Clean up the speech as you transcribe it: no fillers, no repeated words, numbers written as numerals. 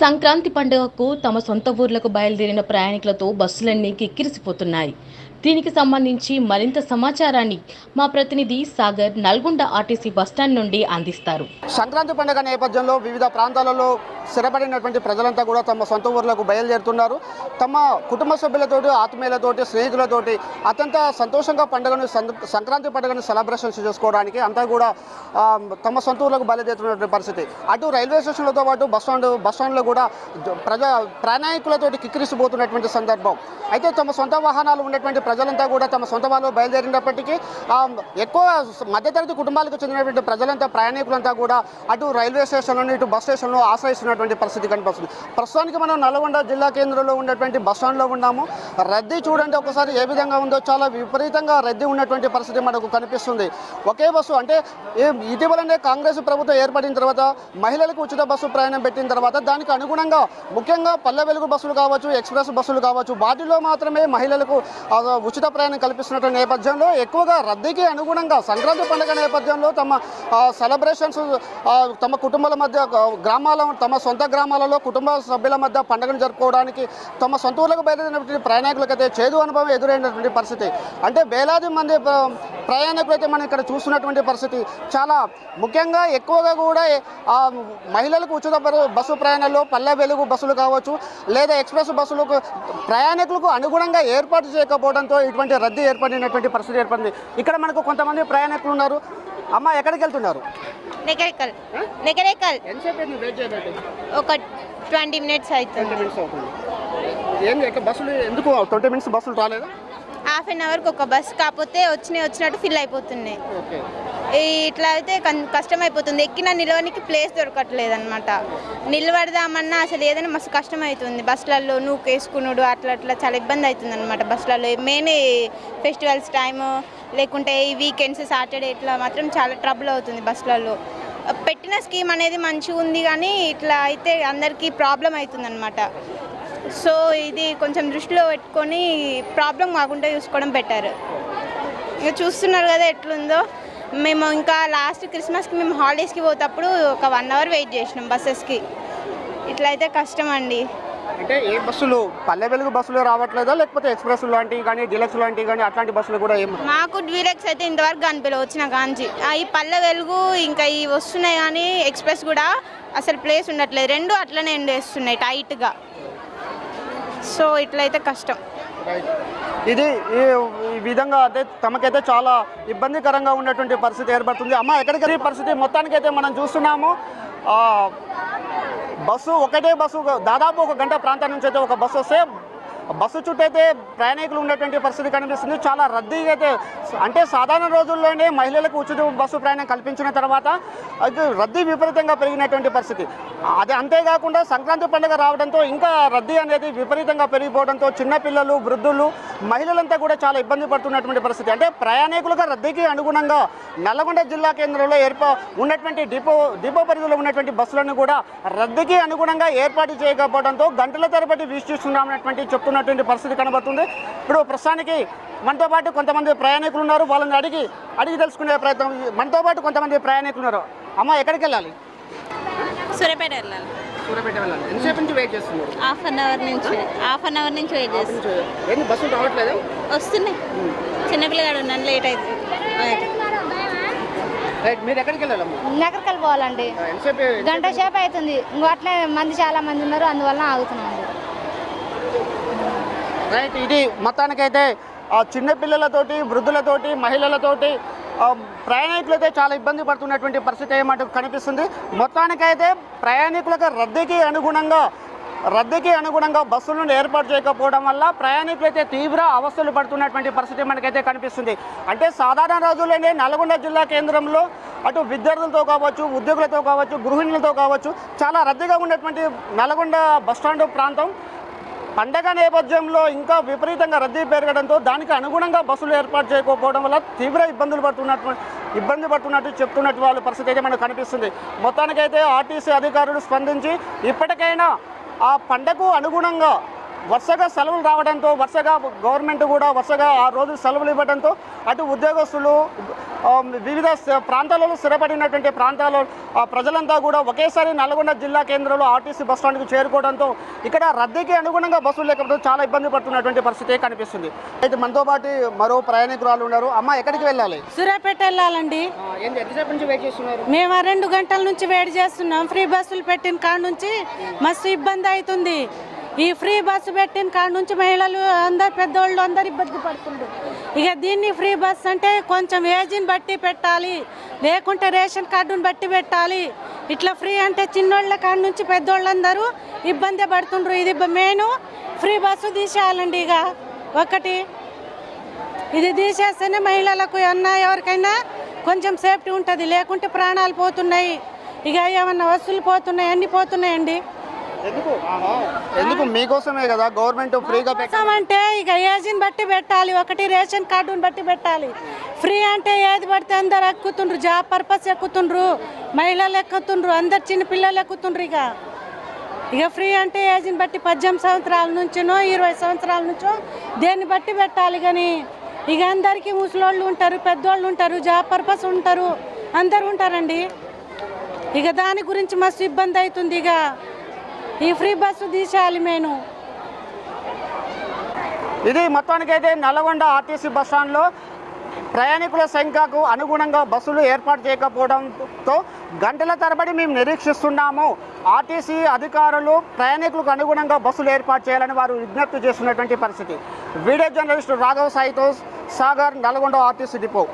సంక్రాంతి పండుగకు తమ సొంత ఊర్లకు బయలుదేరిన ప్రయాణికులతో బస్సులన్నీ కిక్కిరిసిపోతున్నాయి. దీనికి సంబంధించి మరింత సమాచారాన్ని మా ప్రతినిధి సాగర్ నల్గొండ ఆర్టీసీ బస్టాండ్ నుండి అందిస్తారు. సంక్రాంతి పండుగ నేపథ్యంలో వివిధ ప్రాంతాలలో స్థిరపడినటువంటి ప్రజలంతా కూడా తమ సొంత ఊర్లకు బయలుదేరుతున్నారు. తమ కుటుంబ సభ్యులతోటి, ఆత్మీయులతోటి, స్నేహితులతోటి అత్యంత సంతోషంగా పండుగను సంక్రాంతి పండుగను సెలబ్రేషన్స్ చేసుకోవడానికి అంతా కూడా తమ సొంత ఊర్లకు బయలుదేరుతున్నటువంటి పరిస్థితి. అటు రైల్వే స్టేషన్లతో పాటు బస్టాండ్లో కూడా ప్రయాణికులతోటి కిక్కిరిసిపోతున్నటువంటి సందర్భం. అయితే తమ సొంత వాహనాలు ఉన్నటువంటి ప్రజలంతా కూడా తమ సొంత వాళ్ళు బయలుదేరినప్పటికీ ఎక్కువ మధ్యతరగతి కుటుంబాలకు చెందినటువంటి ప్రజలంతా, ప్రయాణికులంతా కూడా అటు రైల్వే స్టేషన్లను, ఇటు బస్ స్టేషన్లో ఆశ్రయిస్తున్నటువంటి పరిస్థితి కనిపిస్తుంది. ప్రస్తుతానికి మనం నల్గొండ జిల్లా కేంద్రంలో ఉన్నటువంటి బస్ స్టాండ్లో ఉన్నాము. రద్దీ చూడండి ఒకసారి ఏ విధంగా ఉందో. చాలా విపరీతంగా రద్దీ ఉన్నటువంటి పరిస్థితి మనకు కనిపిస్తుంది. ఒకే బస్సు అంటే ఇటీవలనే కాంగ్రెస్ ప్రభుత్వం ఏర్పడిన తర్వాత మహిళలకు ఉచిత బస్సు ప్రయాణం పెట్టిన తర్వాత దానికి అనుగుణంగా ముఖ్యంగా పల్లె వెలుగు బస్సులు కావచ్చు, ఎక్స్ప్రెస్ బస్సులు కావచ్చు, వాటిలో మాత్రమే మహిళలకు ఉచిత ప్రయాణం కల్పిస్తున్నటువంటి నేపథ్యంలో ఎక్కువగా రద్దీకి అనుగుణంగా సంక్రాంతి పండుగ నేపథ్యంలో తమ సెలబ్రేషన్స్ తమ కుటుంబాల మధ్య తమ సొంత గ్రామాలలో కుటుంబ సభ్యుల మధ్య పండుగను జరుపుకోవడానికి తమ సొంత ఊళ్ళకు బయలుదేరినటువంటి ప్రయాణికులకైతే చేదు అనుభవం ఎదురైనటువంటి పరిస్థితి. అంటే వేలాది మంది ప్రయాణికులైతే మనం ఇక్కడ చూస్తున్నటువంటి పరిస్థితి. చాలా ముఖ్యంగా ఎక్కువగా కూడా మహిళలకు ఉచిత బస్సు ప్రయాణాల్లో పల్లె వెలుగు బస్సులు కావచ్చు లేదా ఎక్స్ప్రెస్ బస్సులకు ప్రయాణికులకు అనుగుణంగా ఏర్పాటు చేయకపోవడంతో ఇటువంటి రద్దీ ఏర్పడినటువంటి పరిస్థితి ఏర్పడింది. ఇక్కడ మనకు కొంతమంది ప్రయాణికులు ఉన్నారు. అమ్మ, ఎక్కడికి వెళ్తున్నారు? ఒక 20 minutes అవుతుంది. బస్సులు ఎందుకు 20 minutes బస్సులు రాలేదా? హాఫ్ అన్ అవర్కి ఒక బస్, కాకపోతే వచ్చినట్టు ఫిల్ అయిపోతున్నాయి. ఇట్లా అయితే కష్టమైపోతుంది. ఎక్కిన నిలవనికి ప్లేస్ దొరకట్లేదు అనమాట. నిలబడదామన్నా అసలు ఏదైనా మస్తు కష్టమవుతుంది. బస్సులలో వేసుకున్నాడు అట్లా చాలా ఇబ్బంది అవుతుంది అనమాట. బస్సులలో మెయిన్ ఫెస్టివల్స్ టైము లేకుంటే ఈ వీకెండ్స్, సాటర్డే ఇట్లా మాత్రం చాలా ట్రబుల్ అవుతుంది బస్సులలో. పెట్టిన స్కీమ్ అనేది మంచిగా ఉంది కానీ ఇట్లా అయితే అందరికీ ప్రాబ్లం అవుతుంది అనమాట. సో ఇది కొంచెం దృష్టిలో పెట్టుకొని ప్రాబ్లం కాకుండా చూసుకోవడం బెటర్. ఇక చూస్తున్నారు కదా ఎట్లుందో. మేము ఇంకా లాస్ట్ క్రిస్మస్కి మేము హాలిడేస్కి పోతప్పుడు ఒక 1 hour వెయిట్ చేసినాం బస్సెస్కి. ఇట్లయితే కష్టం అండి. అంటే ఏ బస్సులు పల్లె వెలుగు బస్సులు రావట్లేదా, లేకపోతే ఎక్స్ప్రెస్ లాంటివి కానీ డీలక్స్ లాంటివి కానీ అట్లాంటి బస్సులు కూడా మాకు డీలక్స్ అయితే ఇంతవరకు కనిపించలేదు వచ్చిన కాంచి. ఈ పల్లె వెలుగు ఇంకా ఇవి వస్తున్నాయి కానీ ఎక్స్ప్రెస్ కూడా అసలు ప్లేస్ ఉండట్లేదు. రెండు అట్లనే ఎండేస్తున్నాయి టైట్గా. సో ఇట్లయితే కష్టం. ఇది ఈ విధంగా అయితే తమకైతే చాలా ఇబ్బందికరంగా ఉన్నటువంటి పరిస్థితి ఏర్పడుతుంది. అమ్మ, ఎక్కడికి పరిస్థితి మొత్తానికైతే మనం చూస్తున్నాము. ఒకటే బస్సు దాదాపు 1 గంట ప్రాంతం నుంచి అయితే ఒక బస్సు వస్తే బస్సు చుట్టూ అయితే ప్రయాణికులు ఉన్నటువంటి పరిస్థితి కనిపిస్తుంది. చాలా రద్దీగా అయితే, అంటే సాధారణ రోజుల్లోనే మహిళలకు ఉచిత బస్సు ప్రయాణం కల్పించిన తర్వాత అది రద్దీ విపరీతంగా పెరిగినటువంటి పరిస్థితి. అదే అంతేకాకుండా సంక్రాంతి పండుగ రావడంతో ఇంకా రద్దీ అనేది విపరీతంగా పెరిగిపోవడంతో చిన్నపిల్లలు, వృద్ధులు, మహిళలంతా కూడా చాలా ఇబ్బంది పడుతున్నటువంటి పరిస్థితి. అంటే ప్రయాణికులుగా రద్దీకి అనుగుణంగా నల్గొండ జిల్లా కేంద్రంలో ఉన్నటువంటి డిపో పరిధిలో ఉన్నటువంటి బస్సులను కూడా రద్దీకి అనుగుణంగా ఏర్పాటు చేయకపోవడంతో గంటల తరబడి వీక్షిస్తున్నామన్నటువంటి చెప్తున్నటువంటి పరిస్థితి కనబడుతుంది. ఇప్పుడు ప్రస్తుతానికి మనతో పాటు కొంతమంది ప్రయాణికులు ఉన్నారు. వాళ్ళని అడిగి తెలుసుకునే ప్రయత్నం. మనతో పాటు కొంతమంది ప్రయాణికులు ఉన్నారు. అమ్మ, ఎక్కడికి వెళ్ళాలి? సూర్యాపేట వెళ్ళాలి. సూర్యాపేట వెళ్ళాలి. ఎంతసేపు నుంచి వెయిట్ చేస్తున్నారు? హాఫ్ అన్ అవర్ నుంచి వెయిట్ చేస్తున్నాం. ఏంటి బస్సులు రావట్లేదు? వస్తున్నాయి. చిన్నపిల్లగాడు ఉన్నాను, లేట్ అవుతుంది. మీరు ఎక్కడికి వెళ్ళాలమ్మా? నగరకల్ పోవాలండి. గంట సేపు అవుతుంది. ఇంకో అట్లే చాలా మంది ఉన్నారు, అందువల్ల ఆగుతున్నాం. రైట్. ఇది మొత్తానికైతే చిన్నపిల్లలతోటి, వృద్ధులతోటి, మహిళలతోటి ప్రయాణికులైతే చాలా ఇబ్బంది పడుతున్నటువంటి పరిస్థితి ఏమంటూ కనిపిస్తుంది. మొత్తానికైతే ప్రయాణికులకు రద్దీకి అనుగుణంగా బస్సులను ఏర్పాటు చేయకపోవడం వల్ల ప్రయాణికులైతే తీవ్ర అవస్థలు పడుతున్నటువంటి పరిస్థితి మనకైతే కనిపిస్తుంది. అంటే సాధారణ రోజుల్లోనే నల్గొండ జిల్లా కేంద్రంలో అటు విద్యార్థులతో కావచ్చు, ఉద్యోగులతో కావచ్చు, గృహిణులతో కావచ్చు చాలా రద్దీగా ఉన్నటువంటి నల్గొండ బస్టాండ్ ప్రాంతం పండగ నేపథ్యంలో ఇంకా విపరీతంగా రద్దీ పెరగడంతో దానికి అనుగుణంగా బస్సులు ఏర్పాటు చేయకపోవడం వల్ల తీవ్ర ఇబ్బంది పడుతున్నట్టు చెప్తున్నట్టు వాళ్ళ పరిస్థితి అయితే మనకు కనిపిస్తుంది. మొత్తానికైతే ఆర్టీసీ అధికారులు స్పందించి ఇప్పటికైనా ఆ పండగకు అనుగుణంగా వరుసగా సెలవులు రావడంతో వరుసగా గవర్నమెంట్ కూడా వరుసగా ఆ రోజు సెలవులు ఇవ్వడంతో అటు ఉద్యోగస్తులు వివిధ ప్రాంతాలలో స్థిరపడినటువంటి ప్రాంతాల్లో ప్రజలంతా కూడా ఒకేసారి నల్గొండ జిల్లా కేంద్రంలో ఆర్టీసీ బస్టాండ్కి చేరుకోవడంతో ఇక్కడ రద్దీకి అనుగుణంగా బస్సులు లేకపోతే చాలా ఇబ్బంది పడుతున్నటువంటి పరిస్థితి కనిపిస్తుంది. అయితే మనతో పాటు మరో ప్రయాణికురాలు ఉన్నారు. అమ్మ, ఎక్కడికి వెళ్ళాలి? సూర్యాపేట వెళ్ళాలండి. ఎంతసేపు నుంచి వెయిట్ చేస్తున్నారు? మేము 2 గంటల నుంచి వెయిట్ చేస్తున్నాం. ఫ్రీ బస్సులు పెట్టిన కాడ నుంచి మస్తు ఇబ్బంది అవుతుంది. ఈ ఫ్రీ బస్సు పెట్టిన కాడ నుంచి మహిళలు అందరు పెద్దోళ్ళు అందరు ఇబ్బంది పడుతుండ్రు. ఇక దీన్ని ఫ్రీ బస్ అంటే కొంచెం ఏజ్ని బట్టి పెట్టాలి, లేకుంటే రేషన్ కార్డుని బట్టి పెట్టాలి. ఇట్లా ఫ్రీ అంటే చిన్నోళ్ళ కాడ నుంచి పెద్దోళ్ళందరూ ఇబ్బంది పడుతుండ్రు. ఇది మెయిన్ ఫ్రీ బస్సు తీసేయాలండి. ఇక ఒకటి ఇది తీసేస్తేనే మహిళలకు ఎవరికైనా కొంచెం సేఫ్టీ ఉంటుంది, లేకుంటే ప్రాణాలు పోతున్నాయి. ఇక ఏమన్నా వస్తువులు పోతున్నాయి, అన్నీ పోతున్నాయండి. ఎందుకు? మీకోసమే కదా గవర్నమెంట్ ఫ్రీగా అంటే ఇక ఏజ్ని బట్టి పెట్టాలి, ఒకటి రేషన్ కార్డుని బట్టి పెట్టాలి. ఫ్రీ అంటే ఏది పడితే అందరు ఎక్కుతుండ్రు, జాబ్ పర్పస్ ఎక్కుతుండ్రు, మహిళలు ఎక్కుతుండ్రు, అందరు చిన్న పిల్లలు ఎక్కుతుండ్రు. ఇక ఫ్రీ అంటే ఏజ్ని బట్టి 18 సంవత్సరాల నుంచినో 20 సంవత్సరాల నుంచో దేన్ని బట్టి పెట్టాలి. కానీ ఇక అందరికీ ముసలోళ్ళు ఉంటారు, పెద్దోళ్ళు ఉంటారు, జాబ్ పర్పస్ ఉంటారు, అందరు ఉంటారండి. ఇక దాని గురించి మస్తు ఇబ్బంది అవుతుంది. ఇక ఈ ఫ్రీ బస్సు తీసేయాలి మెయిన్. ఇది మొత్తానికైతే నల్గొండ ఆర్టీసీ బస్టాండ్లో ప్రయాణికుల సంఖ్యకు అనుగుణంగా బస్సులు ఏర్పాటు చేయకపోవడంతో గంటల తరబడి మేము నిరీక్షిస్తున్నాము. ఆర్టీసీ అధికారులు ప్రయాణికులకు అనుగుణంగా బస్సులు ఏర్పాటు చేయాలని వారు విజ్ఞప్తి చేస్తున్నటువంటి పరిస్థితి. వీడియో జర్నలిస్టు రాఘవ్ సాయితో సాగర్, నల్గొండ ఆర్టీసీ డిపో.